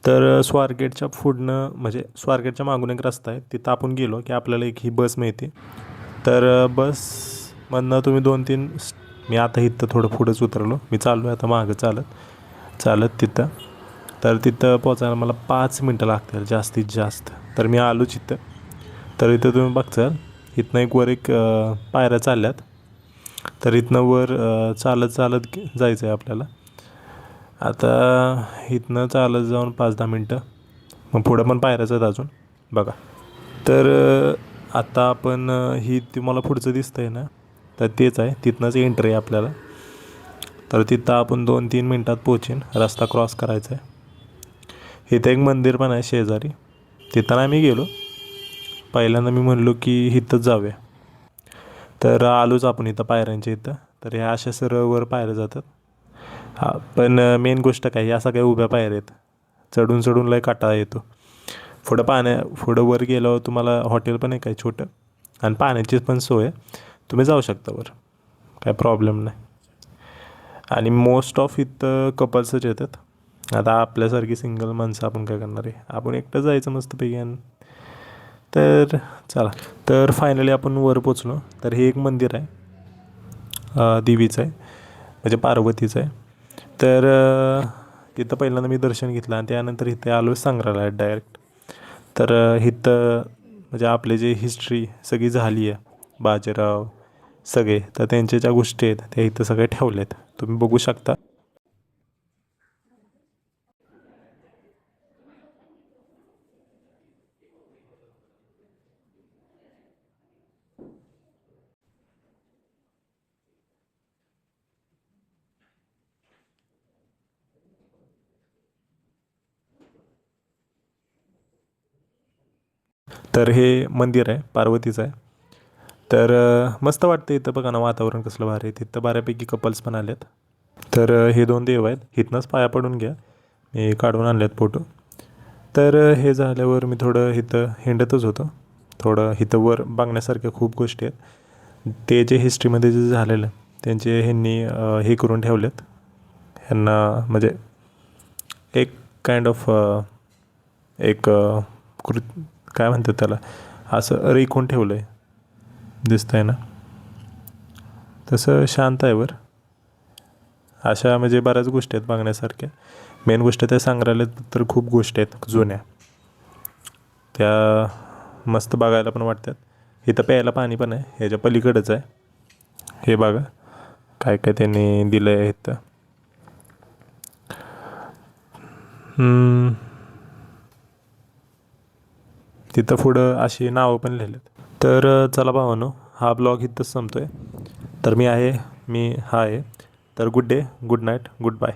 तर स्वारगेटच्या पुढनं म्हणजे स्वारगेटच्या मागून एक रस्ता आहे, तिथं आपण गेलो की आपल्याला एक ही बस मिळते. तर बसमधनं तुम्ही 2-3 मी आता इथं थोडं पुढंच उतरलो, मी चाललो आहे आता मागं चालत चालत तिथं. तर तिथं पोचायला मला 5 मिनटं लागतील जास्तीत जास्त. तर मी आलोच इथं. तर इथं तुम्ही बघचाल इथनं एक वर एक पायऱ्या चालल्यात. तर इथनं वर चालत चालत जायचं आहे आपल्याला. आता इथनं चालत जाऊन 5-10 मिनटं, मग पुढं पण पायऱ्याच आहेत अजून बघा. तर आता आपण ही तुम्हाला पुढचं दिसतंय ना, तर तेच आहे, तिथनंच एंट्री आहे आपल्याला. तर तिथं आपण 2-3 मिनटात पोचेन, रस्ता क्रॉस करायचा आहे. इथं एक मंदिर पण आहे शेजारी, तिथं नाही मी गेलो. पहिल्यांदा मी म्हणलो की इथंच जाऊया. तर आलोच आपण इथं पायऱ्यांच्या इथं. तर ह्या अशा सरळ वर पायऱ्या जातात. हां, पण मेन गोष्ट काय, या सगळ्या उभ्या पायऱ्या आहेत. चढून चढून लय काटा येतो. पुढं वर गेल्यावर तुम्हाला हॉटेल पण आहे काय छोटं, आणि पाण्याची पण सोय आहे, तुम्ही जाऊ शकता वर, काय प्रॉब्लेम नाही. आणि मोस्ट ऑफ इथं कपल्सच येतात. आता आपल्यासारखी सिंगल माणसं आपण काय करणार आहे, आपण एकटं जायचं मस्तपैकी. आणि तर चला, तर फायनली आपण वर पोचलो. तर हे एक मंदिर आहे, देवीचं आहे म्हणजे पार्वतीचं आहे. तर तिथं पहिल्यांदा मी दर्शन घेतलं आणि त्यानंतर इथे आलो संग्रहालयात डायरेक्ट. तर इथं म्हणजे आपले जे हिस्ट्री सगळी झाली आहे, बाजीराव सगळे, तर त्यांच्या ज्या गोष्टी आहेत त्या इथं सगळे ठेवल्यात, तुम्ही बघू शकता. तर हे मंदिर आहे पार्वतीचं आहे. तर मस्त वाटतं इथं, बघा ना वातावरण कसलं भारी आहे. तिथं बऱ्यापैकी कपल्स पण आलेत. तर हे 2 देव आहेत, इथनंच पाया पडून घ्या, मी काढून आणलेत फोटो. तर हे झाल्यावर मी थोडं इथं हिंडतच होतो. थोडं इथं वर बघण्यासारख्या खूप गोष्टी आहेत. ते जे हिस्ट्रीमध्ये जे झालेलं त्यांचे ह्यांनी हे करून ठेवलेत. ह्यांना म्हणजे एक काइंड ऑफ एक काय म्हणतात त्याला, असं रेखून ठेवलं आहे, दिसतं आहे ना. तसं शांत आहे वर. अशा म्हणजे बऱ्याच गोष्टी आहेत बघण्यासारख्या. मेन गोष्ट त्या संग्रहालयात तर खूप गोष्टी आहेत जुन्या, त्या मस्त बघायला पण वाटतात. इथं प्यायला पाणी पण आहे, ह्याच्या पलीकडंच आहे. हे बघा काय काय त्यांनी दिलं आहे इथं. तिथं पुढं अशी नावं पण लिहिलेत. तर चला भावानो, हा ब्लॉग इथंच संपतो आहे. तर मी हा आहे. तर good day, good night, good bye.